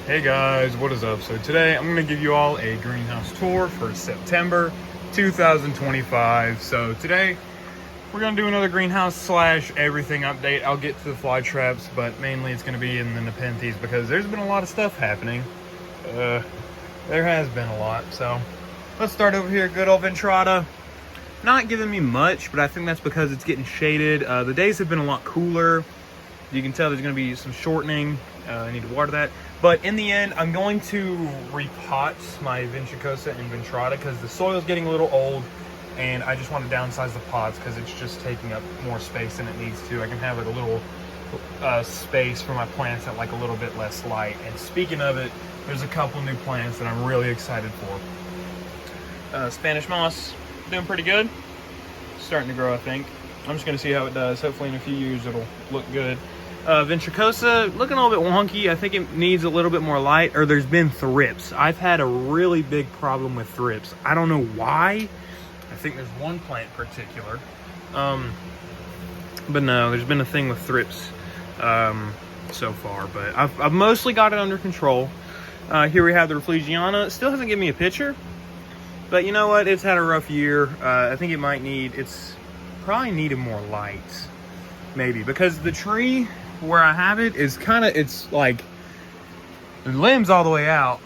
Hey guys, what is up? So today I'm going to give you all a greenhouse tour for September 2025. So today we're going to do another greenhouse slash everything update. I'll get to the fly traps, but mainly it's going to be in the Nepenthes because there's been a lot of stuff happening. There has been a lot. So let's start over here. Good old Ventrata. Not giving me much, but I think that's because it's getting shaded. The days have been a lot cooler. You can tell there's going to be some shortening. I need to water that. But in the end, I'm going to repot my Ventricosa and Ventrata because the soil's getting a little old and I just want to downsize the pots because it's just taking up more space than it needs to. I can have like a little space for my plants at like a little bit less light. And speaking of it, there's a couple new plants that I'm really excited for. Spanish moss, doing pretty good. Starting to grow, I think. I'm just going to see how it does. Hopefully in a few years it'll look good. Ventricosa, looking a little bit wonky. I think it needs a little bit more light, or there's been thrips. I've had a really big problem with thrips. I don't know why. I think there's one plant in particular. But no, there's been a thing with thrips so far. But I've mostly got it under control. Here we have the Rafflegiana. Still hasn't given me a picture. But you know what? It's had a rough year. I think it might need, it's probably needed more light. Maybe. Because the tree where I have it is kind of, it's like, the limbs all the way out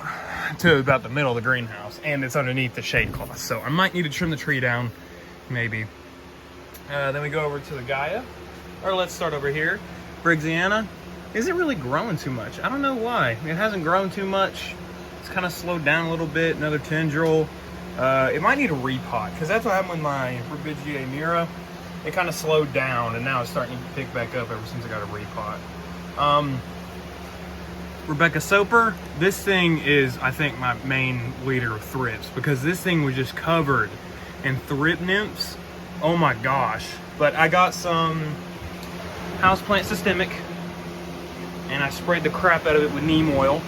to about the middle of the greenhouse. And it's underneath the shade cloth. So I might need to trim the tree down. Maybe. Then we go over to the Gaia. Or let's start over here. Brixiana isn't really growing too much. I don't know why. It hasn't grown too much. It's kind of slowed down a little bit. Another tendril. It might need a repot, because that's what happened with my Rubidgia Mira. It kind of slowed down, and now it's starting to pick back up ever since I got a repot. Rebecca Soper, this thing is, I think, my main leader of thrips, because this thing was just covered in thrip nymphs. Oh my gosh. But I got some houseplant systemic, and I sprayed the crap out of it with neem oil.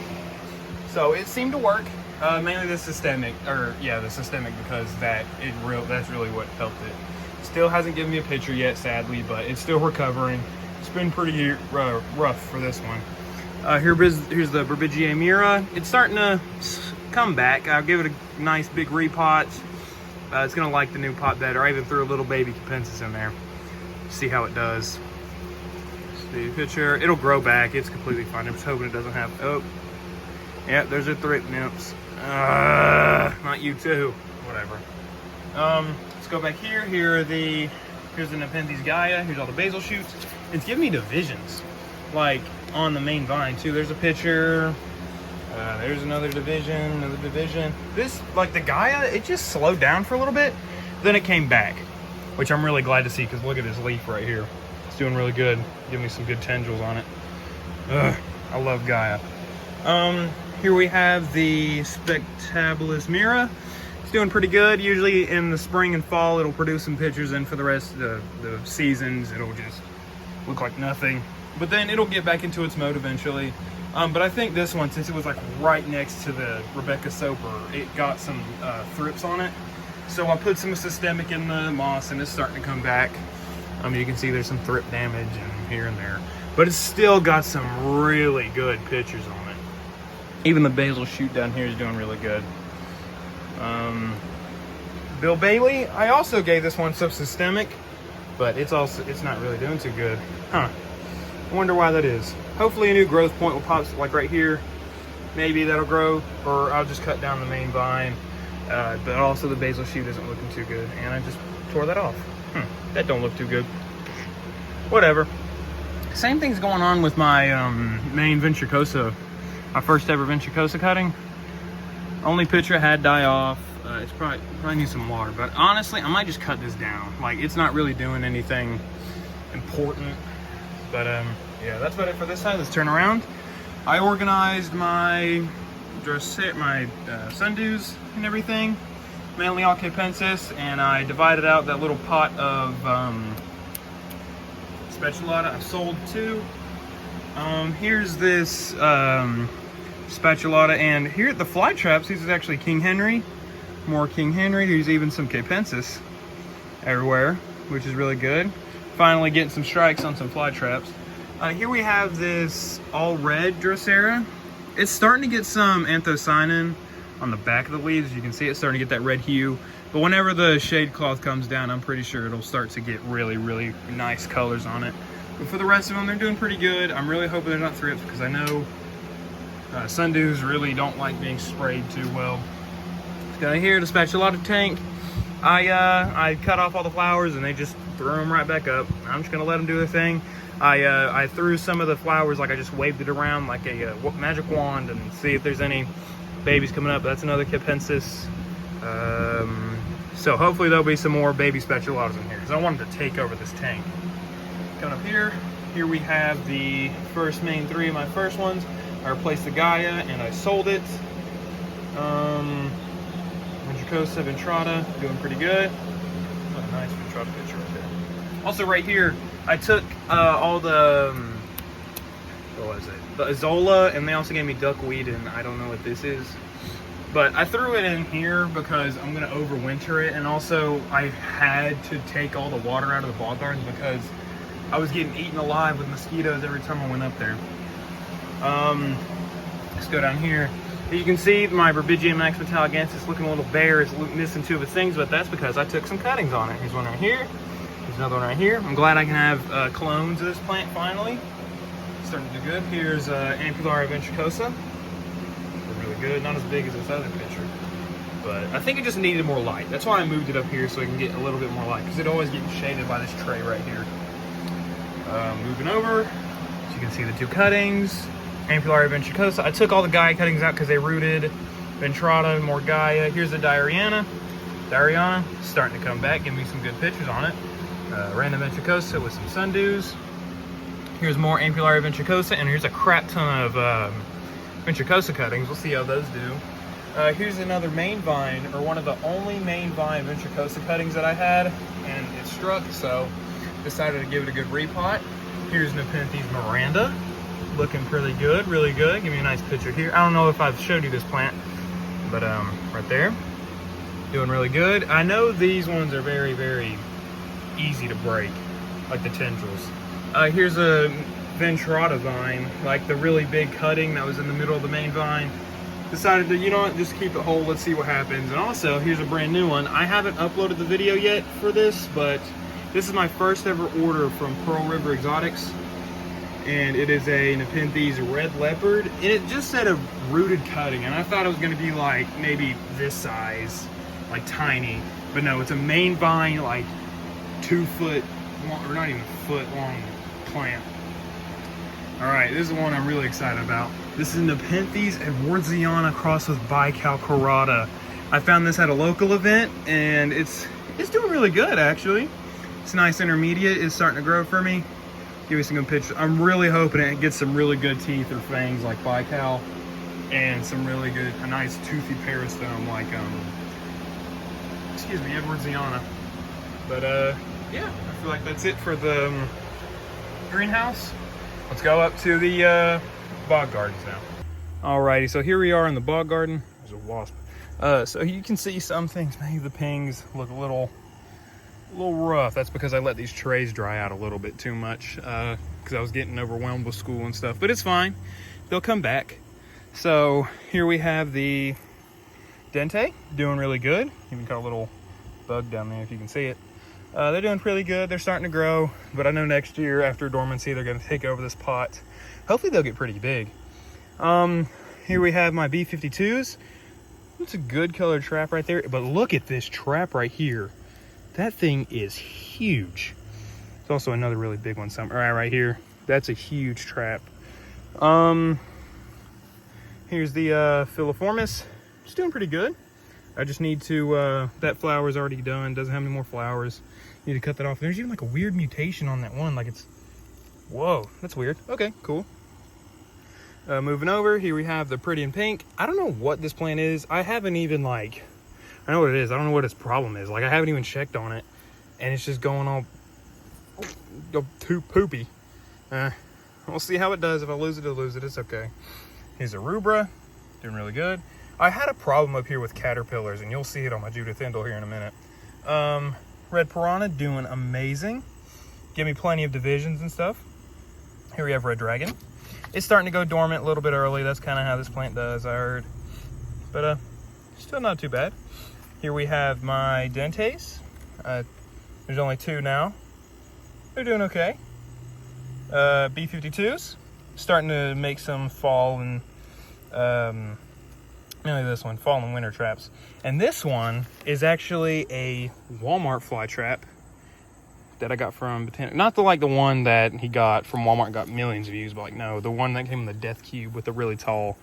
So it seemed to work. Mainly the systemic, because that's really what helped it. Still hasn't given me a picture yet, sadly, but it's still recovering. It's been pretty rough for this one. Here's the Rubidgia Mira. It's starting to come back. I'll give it a nice big repot. It's gonna like the new pot better. I even threw a little baby Capensis in there. See how it does. See the picture. It'll grow back. It's completely fine. I'm just hoping it doesn't have. Oh, yeah. There's a thrip nymphs. Not you too. Whatever. Let's go back here. Here's the Nepenthes Gaia. Here's all the basil shoots. It's giving me divisions, like on the main vine too. There's a picture. There's another division. This, like the Gaia, it just slowed down for a little bit. Then it came back, which I'm really glad to see because look at this leaf right here. It's doing really good. Giving me some good tendrils on it. I love Gaia. Here we have the Spectabilis Mira. It's doing pretty good. Usually in the spring and fall, it'll produce some pictures, and for the rest of the seasons, it'll just look like nothing. But then it'll get back into its mode eventually. But I think this one, since it was like right next to the Rebecca Soper, it got some thrips on it. So I put some systemic in the moss, and it's starting to come back. You can see there's some thrip damage and here and there. But it's still got some really good pictures on it. Even the basil shoot down here is doing really good. Bill Bailey, I also gave this one some systemic, but it's not really doing too good. Huh. I wonder why that is. Hopefully a new growth point will pop, like right here. Maybe that'll grow, or I'll just cut down the main vine. But also the basil shoot isn't looking too good, and I just tore that off. That don't look too good. Whatever. Same thing's going on with my main Ventricosa. My first ever Ventricosa cutting. Only picture had die off. It's probably needs some water, but honestly, I might just cut this down. Like, it's not really doing anything important. But yeah, that's about it for this side. Let's turn around. I organized my sundews and everything, mainly all Capensis, and I divided out that little pot of Spatulata. I've sold two. Here's this Spatulata, and here at the fly traps, these is actually King Henry. More King Henry. There's even some Capensis everywhere, which is really good. Finally getting some strikes on some fly traps. Here we have this all red Drosera. It's starting to get some anthocyanin on the back of the leaves. You can see it's starting to get that red hue. But whenever the shade cloth comes down, I'm pretty sure it'll start to get really, really nice colors on it. But for the rest of them, they're doing pretty good. I'm really hoping they're not thrips because I know sundews really don't like being sprayed too well. Got here to spatulata tank. I cut off all the flowers and they just threw them right back up. I'm just gonna let them do their thing. I threw some of the flowers, like I just waved it around like a magic wand and see if there's any babies coming up. That's another Capensis. So hopefully there'll be some more baby spatulatas in here because I wanted to take over this tank. Coming up here we have the first main three of my first ones. I replaced the Gaia and I sold it. Ventricosa Ventrata, doing pretty good. What a nice Ventrata picture right there. Also right here, I took all the, what was it? The Azolla, and they also gave me duckweed, and I don't know what this is. But I threw it in here because I'm gonna overwinter it, and also I had to take all the water out of the bog gardens because I was getting eaten alive with mosquitoes every time I went up there. Let's go down here. As you can see, my Berbigia Max Metalligensis is looking a little bare. It's missing two of its things, but that's because I took some cuttings on it. Here's one right here. Here's another one right here. I'm glad I can have clones of this plant finally. It's starting to do good. Here's Ampullaria ventricosa. They're really good. Not as big as this other picture, but I think it just needed more light. That's why I moved it up here so I can get a little bit more light because it always getting shaded by this tray right here. Moving over, so you can see the two cuttings. Ampullaria ventricosa. I took all the Gaia cuttings out because they rooted. Ventrata, more Gaia. Here's the Diariana. Diariana starting to come back, give me some good pictures on it. Random ventricosa with some sundews. Here's more Ampullaria ventricosa, and here's a crap ton of ventricosa cuttings. We'll see how those do. Here's another main vine, or one of the only main vine ventricosa cuttings that I had, and it struck, so decided to give it a good repot. Here's Nepenthes Miranda. Looking pretty good, really good. Give me a nice picture here. I don't know if I've showed you this plant, but right there, doing really good. I know these ones are very, very easy to break, like the tendrils. Here's a Ventrata vine, like the really big cutting that was in the middle of the main vine. Decided to, you know what, just keep it whole, let's see what happens. And also, here's a brand new one. I haven't uploaded the video yet for this, but this is my first ever order from Pearl River Exotics. And it is a Nepenthes Red Leopard, and it just said a rooted cutting, and I thought it was going to be like maybe this size, like tiny, but no, it's a main vine, like 2 foot long, or not even a foot long plant. All right, this is one I'm really excited about. This is Nepenthes Edwardsiana crossed with Bicalcarata. I found this at a local event, and it's doing really good actually. It's a nice intermediate. It's starting to grow for me. Give me some good pictures. I'm really hoping it gets some really good teeth or fangs like Bical, and some really good, a nice toothy peristome like excuse me, Edwardsiana. But yeah, I feel like that's it for the greenhouse. Let's go up to the bog gardens now. Alrighty, so here we are in the bog garden. There's a wasp. So you can see some things, maybe the pings look a little rough. That's because I let these trays dry out a little bit too much because I was getting overwhelmed with school and stuff, but it's fine. They'll come back. So here we have the Dente, doing really good. Even got a little bug down there if you can see it. They're doing pretty good. They're starting to grow, but I know next year after dormancy they're going to take over this pot. Hopefully they'll get pretty big. Here we have my B52s. It's a good colored trap right there, but look at this trap right here. That thing is huge. There's also another really big one somewhere right here. That's a huge trap. Here's the Filiformis. It's doing pretty good. I just need to, that flower is already done. Doesn't have any more flowers. Need to cut that off. There's even like a weird mutation on that one. Like it's, whoa, that's weird. Okay, cool. Moving over, here we have the Pretty in Pink. I don't know what this plant is. I haven't even like, I know what it is. I don't know what its problem is. Like I haven't even checked on it, and it's just going all too poopy. We'll see how it does. If I lose it, I'll lose it. It's okay. Here's a Rubra, doing really good. I had a problem up here with caterpillars, and you'll see it on my Judith Endel here in a minute. Red Piranha, doing amazing. Give me plenty of divisions and stuff. Here we have Red Dragon. It's starting to go dormant a little bit early. That's kind of how this plant does, I heard. But still not too bad. Here we have my Dentes. There's only 2 now. They're doing okay. B52s, starting to make some fall and mainly this one, fall and winter traps. And this one is actually a Walmart fly trap that I got from Botanic. Not the one that he got from Walmart and got millions of views, but like, no, the one that came in the death cube with the really tall.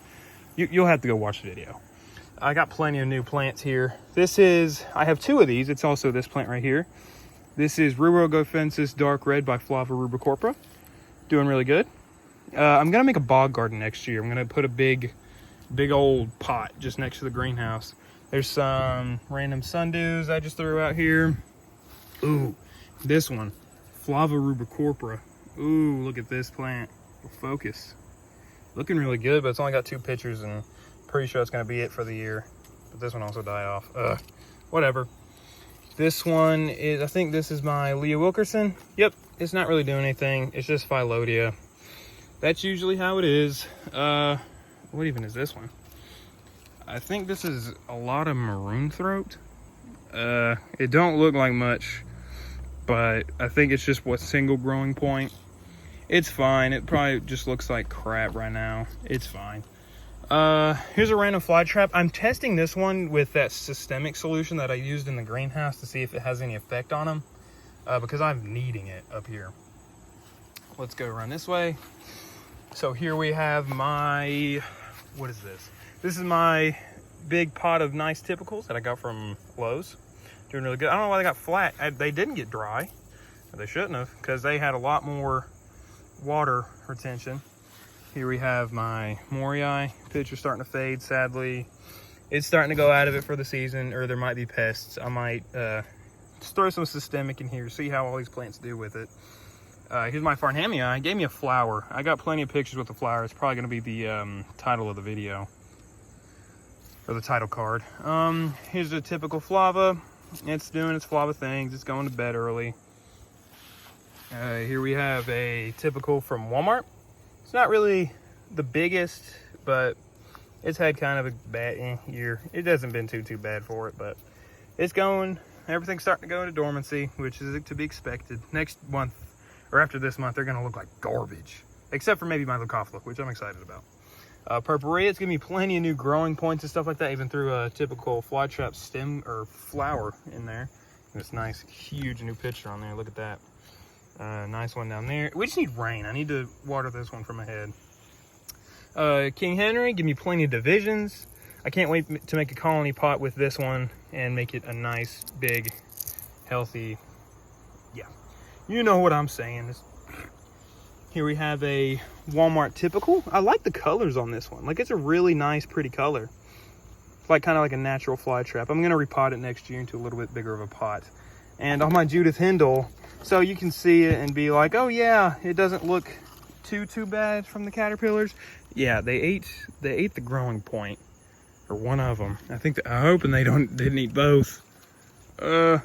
You'll have to go watch the video. I got plenty of new plants here. I have 2 of these. It's also this plant right here. This is Rubogophensis Dark Red by Flava rubicorpora. Doing really good. I'm gonna make a bog garden next year. I'm gonna put a big old pot just next to the greenhouse. There's some random sundews I just threw out here. Ooh, this one, Flava rubicorpora. Ooh, look at this plant. Focus. Looking really good, but it's only got 2 pictures and pretty sure it's gonna be it for the year. But this one also died off. Whatever. This one is, I think this is my Leah Wilkerson. Yep, it's not really doing anything. It's just Phyllodia. That's usually how it is. What even is this one? I think this is a lot of maroon throat. It don't look like much, but I think it's just what single growing point. It's fine. It probably just looks like crap right now. It's fine. Here's a random fly trap. I'm testing this one with that systemic solution that I used in the greenhouse to see if it has any effect on them, because I'm needing it up here. Let's go around this way. So here we have my, what is this? This is my big pot of nice typicals that I got from Lowe's. Doing really good. I don't know why they got flat. They didn't get dry. They shouldn't have, because they had a lot more water retention. Here we have my Morii. Picture's starting to fade, sadly. It's starting to go out of it for the season, or there might be pests. I might just throw some systemic in here, see how all these plants do with it. Here's my Farnhamii. It gave me a flower. I got plenty of pictures with the flower. It's probably going to be the title of the video, or the title card. Here's the typical Flava. It's doing its Flava things. It's going to bed early. Here we have a typical from Walmart. It's not really the biggest, but it's had kind of a bad year. It hasn't been too bad for it, but it's going. Everything's starting to go into dormancy, which is to be expected. Next month, or after this month, they're going to look like garbage, except for maybe my Leucophila, which I'm excited about. Purpurea, it's giving me plenty of new growing points and stuff like that, even through a typical fly trap stem or flower in there. This nice, huge new picture on there. Look at that. Nice one down there. We just need rain. I need to water this one from ahead. King Henry, give me plenty of divisions. I can't wait to make a colony pot with this one and make it a nice, big, healthy, yeah. You know what I'm saying. Here we have a Walmart typical. I like the colors on this one. Like, it's a really nice, pretty color. It's like kind of like a natural fly trap. I'm going to repot it next year into a little bit bigger of a pot. And on my Judith Hindle, so you can see it and be like, oh yeah, it doesn't look too bad from the caterpillars. Yeah, they ate the growing point, or one of them. I'm hoping they didn't eat both. We're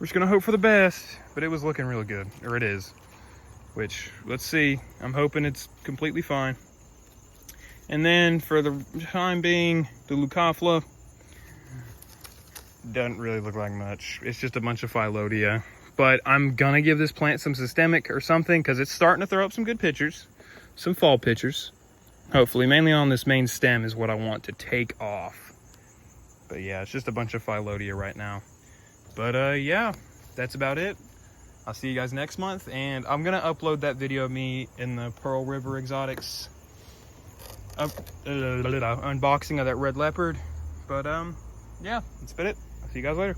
just gonna hope for the best, but it was looking really good, or it is. Which, let's see. I'm hoping it's completely fine. And then for the time being, the Leucophila doesn't really look like much. It's just a bunch of Phyllodia. But I'm gonna give this plant some systemic or something, because it's starting to throw up some good pictures, some fall pictures. Hopefully, mainly on this main stem is what I want to take off. But yeah, it's just a bunch of Phyllodia right now. But yeah, that's about it. I'll see you guys next month, and I'm gonna upload that video of me in the Pearl River Exotics unboxing of that red leopard. But yeah, that's about it. I'll see you guys later.